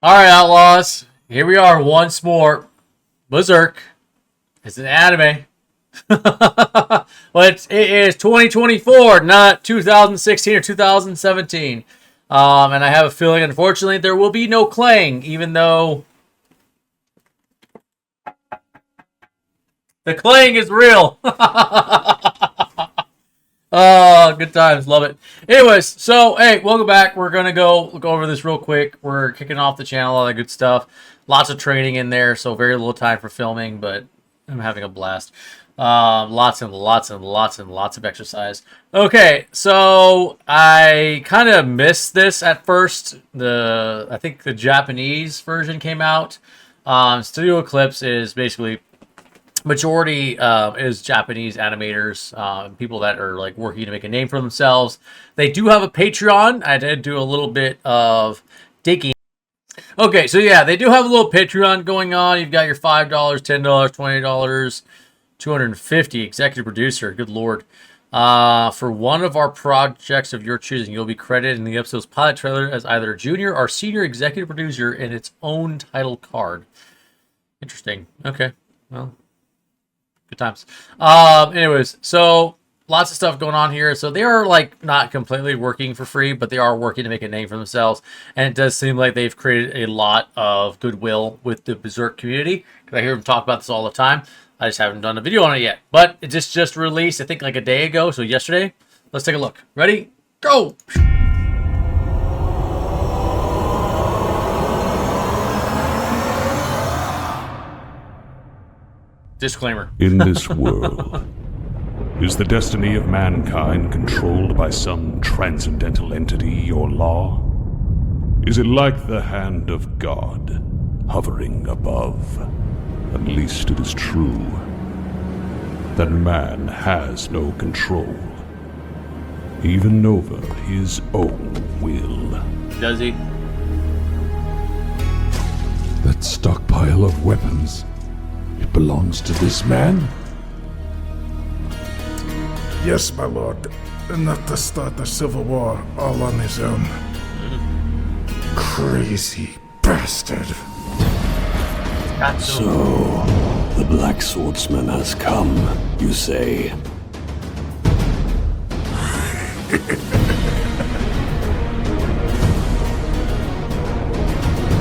Alright, Outlaws. Here we are once more. Berserk. It's an anime. But it is 2024, not 2016 or 2017. And I have a feeling, unfortunately, there will be no Clang, even though the Clang is real. Oh, good times. Love it. Anyways, so, hey, welcome back. We're going to go look over this real quick. We're kicking off the channel, all that good stuff. Lots of training in there, so very little time for filming, but I'm having a blast. Lots and lots of exercise. Okay, so I kind of missed this at first. I think the Japanese version came out. Studio Eclypse is basically majority is Japanese animators, people that are like working to make a name for themselves. They do have a Patreon. I did do a little bit of digging. Okay, so yeah, they do have a little Patreon going on. You've got your $5, $10, $20, $250 executive producer. Good lord. For one of our projects of your choosing, you'll be credited in the episode's pilot trailer as either junior or senior executive producer in its own title card. Interesting. Okay, well, good times. Anyways, so lots of stuff going on here. So they are like not completely working for free, but they are working to make a name for themselves. And it does seem like they've created a lot of goodwill with the Berserk community, because I hear them talk about this all the time. I just haven't done a video on it yet, but it just released, I think, like a day ago. So yesterday. Let's take a look. Ready? Go! Disclaimer. In this world, is the destiny of mankind controlled by some transcendental entity or law? Is it like the hand of God hovering above? At least it is true that man has no control, even over his own will. Does he? That stockpile of weapons, it belongs to this man? Yes, my lord. Enough to start the Civil War all on his own. Crazy bastard. So, the Black Swordsman has come, you say?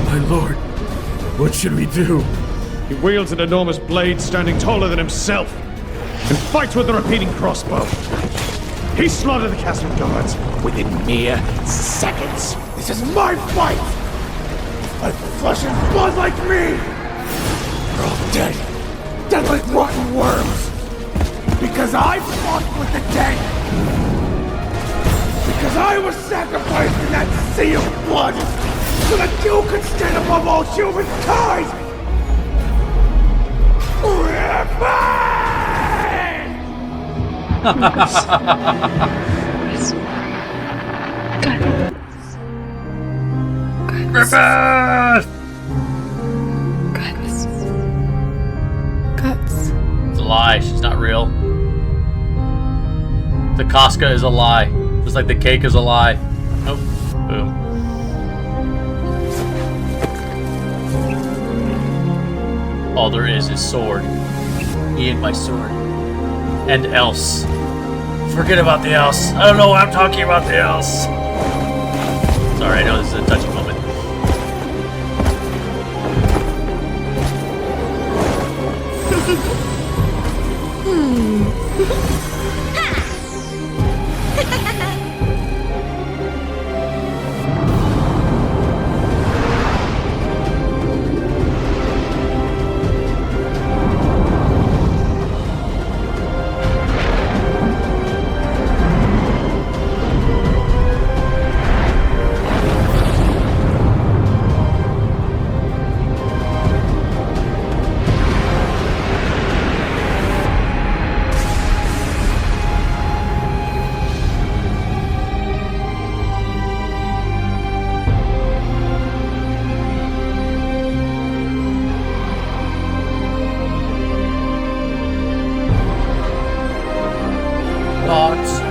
My lord, what should we do? He wields an enormous blade standing taller than himself and fights with a repeating crossbow. He slaughtered the castle guards within mere seconds. This is my fight! Like flesh and blood like me! You're all dead. Dead like rotten worms! Because I fought with the dead! Because I was sacrificed in that sea of blood! So that you could stand above all humankind! Guts. It's a lie. She's not real. The Casca is a lie. Just like the cake is a lie. Oh, boom. All there is sword. Ian, my sword. And else. Forget about the else. I don't know why I'm talking about the else. Sorry, I know this is a touchy moment.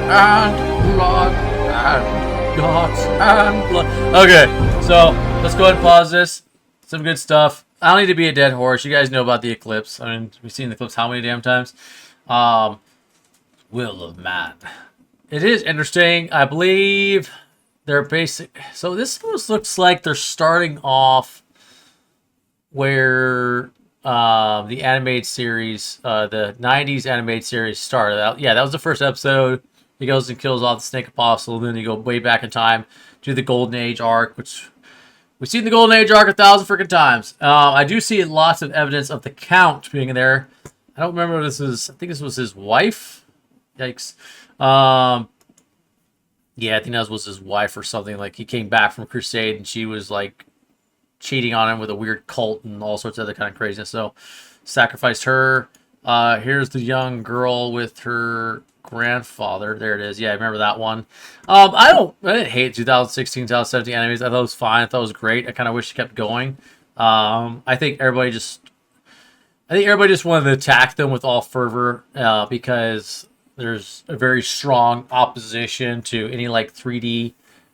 and blood and guts and blood. Okay, so let's go ahead and pause this. Some good stuff. I don't need to be a dead horse. You guys know about the Eclypse. I mean, we've seen the Eclypse how many damn times? Will of Man. It is interesting. I believe they're basic. So this looks like they're starting off where the animated series, the 90s animated series started out. Yeah, that was the first episode. He goes and kills off the Snake Apostle. Then you go way back in time to the Golden Age arc, which we've seen the Golden Age arc 1,000 freaking times. I do see lots of evidence of the Count being there. I don't remember what this is. I think this was his wife. Yikes. Yeah, I think that was his wife or something. Like, he came back from Crusade and she was like cheating on him with a weird cult and all sorts of other kind of craziness. So sacrificed her. Here's the young girl with her grandfather. There it is. Yeah, I remember that one. I didn't hate 2016, 2017 animes. I thought it was fine. I thought it was great. I kind of wish it kept going. I think everybody just wanted to attack them with all fervor because there's a very strong opposition to any like 3D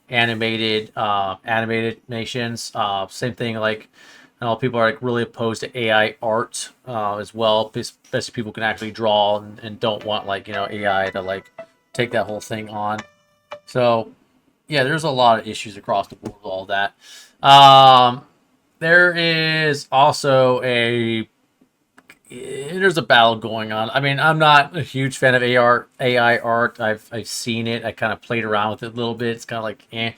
animated nations. Same thing, like, I know people are like really opposed to AI art as well, especially people who can actually draw and don't want, like, you know, AI to like take that whole thing on. So yeah, there's a lot of issues across the board with all that. There is also there's a battle going on. I mean, I'm not a huge fan of AI art. I've seen it. I kind of played around with it a little bit. It's kind of like, eh.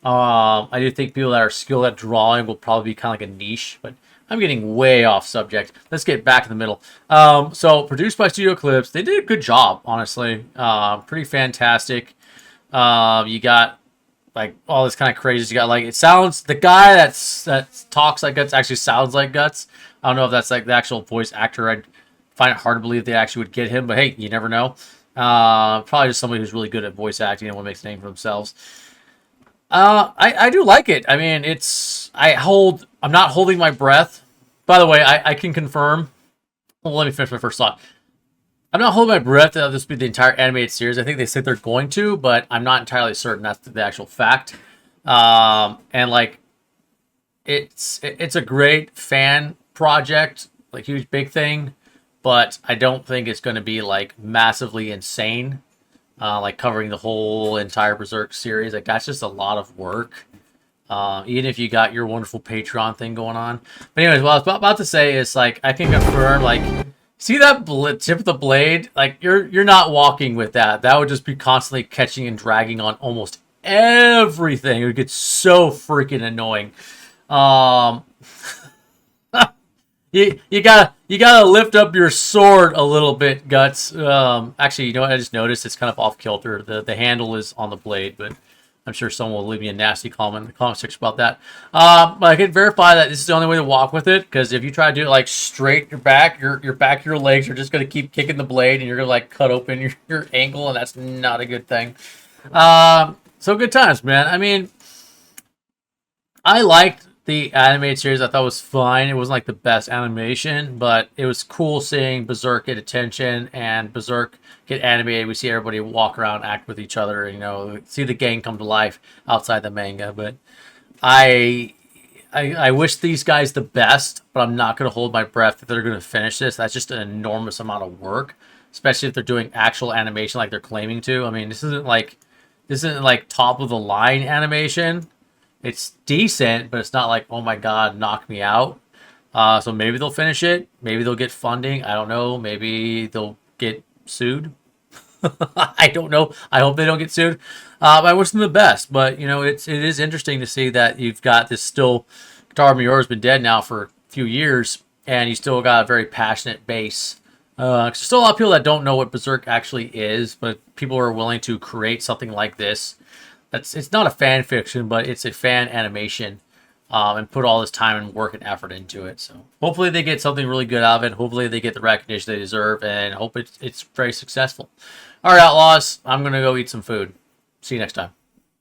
I do think people that are skilled at drawing will probably be kind of like a niche, but I'm getting way off subject. Let's get back in the middle. So produced by Studio Eclypse. They did a good job, honestly. Pretty fantastic. You got like all this kind of crazy. You got like, it sounds, the guy that talks like Guts actually sounds like Guts. I don't know if that's like the actual voice actor. I'd find it hard to believe they actually would get him, but hey, you never know. Probably just somebody who's really good at voice acting and what makes a name for themselves. I do like it. I mean, I'm not holding my breath. By the way, I can confirm. Well, let me finish my first thought. I'm not holding my breath that this will be the entire animated series. I think they said they're going to, but I'm not entirely certain that's the actual fact. And like, it's a great fan project, like huge big thing, but I don't think it's going to be like massively insane. Like covering the whole entire Berserk series. Like, that's just a lot of work. Even if you got your wonderful Patron thing going on. But anyways, what I was about to say is, like, I can confirm, like, see that tip of the blade? Like, you're not walking with that. That would just be constantly catching and dragging on almost everything. It would get so freaking annoying. You gotta lift up your sword a little bit, Guts. Actually, you know what? I just noticed it's kind of off kilter. The handle is on the blade, but I'm sure someone will leave me a nasty comment in the comment section about that. But I can verify that this is the only way to walk with it, because if you try to do it like straight, your back, your legs are just gonna keep kicking the blade, and you're gonna like cut open your ankle, and that's not a good thing. So good times, man. I mean, I liked the animated series. I thought it was fine. It wasn't like the best animation, but it was cool seeing Berserk get attention and Berserk get animated. We see everybody walk around, act with each other, you know, see the gang come to life outside the manga. But I wish these guys the best, but I'm not going to hold my breath that they're going to finish this. That's just an enormous amount of work, especially if they're doing actual animation like they're claiming to. I mean, this isn't like top of the line animation. It's decent, but it's not like, oh my god, knock me out. So maybe they'll finish it. Maybe they'll get funding. I don't know. Maybe they'll get sued. I don't know. I hope they don't get sued. I wish them the best. But, you know, it is interesting to see that you've got this still... Guitar Miura's been dead now for a few years, and you still got a very passionate base. There's still a lot of people that don't know what Berserk actually is, but people are willing to create something like this. It's not a fan fiction, but it's a fan animation, and put all this time and work and effort into it. So hopefully they get something really good out of it. Hopefully they get the recognition they deserve, and hope it's very successful. All right, Outlaws, I'm going to go eat some food. See you next time.